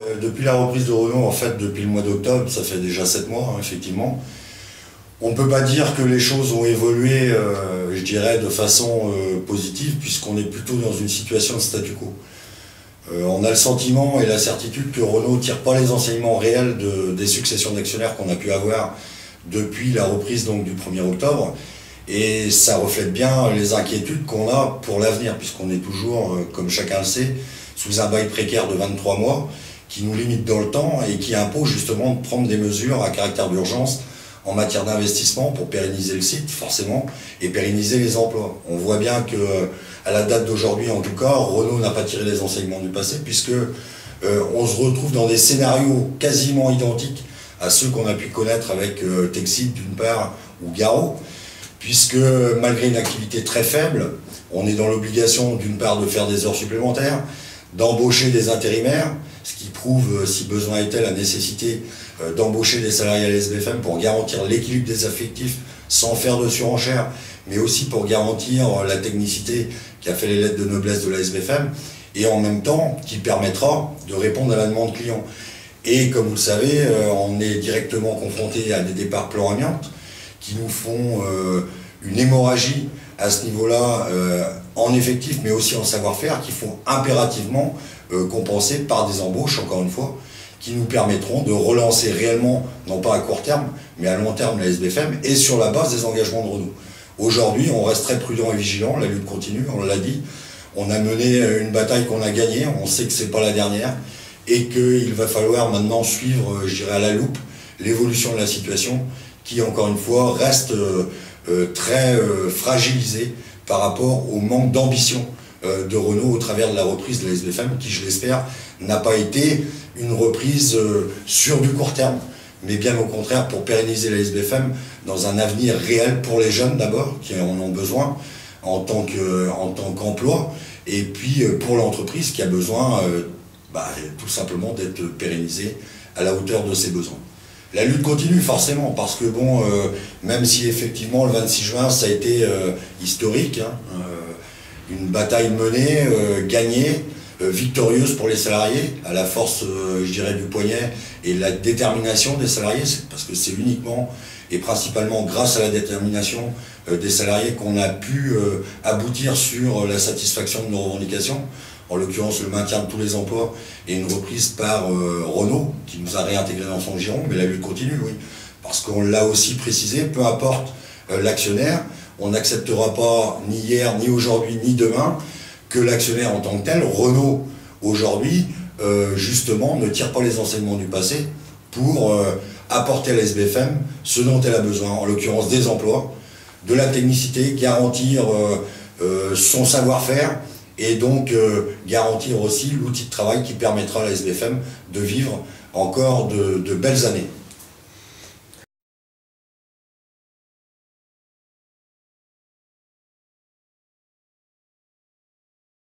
Depuis la reprise de Renault, en fait, depuis le mois d'octobre, ça fait déjà 7 mois, hein, effectivement, on ne peut pas dire que les choses ont évolué, je dirais, de façon positive, puisqu'on est plutôt dans une situation de statu quo. On a le sentiment et la certitude que Renault ne tire pas les enseignements réels des successions d'actionnaires qu'on a pu avoir depuis la reprise donc, du 1er octobre. Et ça reflète bien les inquiétudes qu'on a pour l'avenir, puisqu'on est toujours, comme chacun le sait, sous un bail précaire de 23 mois, qui nous limite dans le temps et qui impose justement de prendre des mesures à caractère d'urgence en matière d'investissement pour pérenniser le site, forcément, et pérenniser les emplois. On voit bien que, à la date d'aujourd'hui, en tout cas, Renault n'a pas tiré les enseignements du passé, puisque on se retrouve dans des scénarios quasiment identiques à ceux qu'on a pu connaître avec Texit, d'une part, ou Garreau, puisque malgré une activité très faible, on est dans l'obligation, d'une part, de faire des heures supplémentaires, d'embaucher des intérimaires, ce qui prouve, si besoin était, la nécessité d'embaucher des salariés à la SBFM pour garantir l'équilibre des effectifs sans faire de surenchère, mais aussi pour garantir la technicité qui a fait les lettres de noblesse de la SBFM, et en même temps qui permettra de répondre à la demande client. Et comme vous le savez, on est directement confronté à des départs plan amiante qui nous font une hémorragie à ce niveau-là, en effectif, mais aussi en savoir-faire, qui font impérativement compenser par des embauches, encore une fois, qui nous permettront de relancer réellement, non pas à court terme, mais à long terme la SBFM, et sur la base des engagements de Renault. Aujourd'hui, on reste très prudent et vigilant, la lutte continue, on l'a dit, on a mené une bataille qu'on a gagnée, on sait que ce n'est pas la dernière, et qu'il va falloir maintenant suivre, je dirais à la loupe, l'évolution de la situation, qui, encore une fois, reste très fragilisée par rapport au manque d'ambition de Renault au travers de la reprise de la SBFM, qui, je l'espère, n'a pas été une reprise sur du court terme, mais bien au contraire pour pérenniser la SBFM dans un avenir réel pour les jeunes d'abord, qui en ont besoin en tant qu'emploi, et puis pour l'entreprise qui a besoin tout simplement d'être pérennisée à la hauteur de ses besoins. La lutte continue forcément, parce que bon, même si effectivement le 26 juin ça a été historique, hein, une bataille menée, gagnée, victorieuse pour les salariés, à la force, je dirais, du poignet et la détermination des salariés, parce que c'est uniquement et principalement grâce à la détermination des salariés qu'on a pu aboutir sur la satisfaction de nos revendications, en l'occurrence le maintien de tous les emplois et une reprise par Renault, qui nous a réintégrés dans son giron, mais la lutte continue, oui, parce qu'on l'a aussi précisé, peu importe l'actionnaire, on n'acceptera pas ni hier, ni aujourd'hui, ni demain, que l'actionnaire en tant que tel, Renault, aujourd'hui, justement, ne tire pas les enseignements du passé pour apporter à la SBFM ce dont elle a besoin, en l'occurrence des emplois, de la technicité, garantir son savoir-faire, et donc garantir aussi l'outil de travail qui permettra à la SBFM de vivre encore de belles années.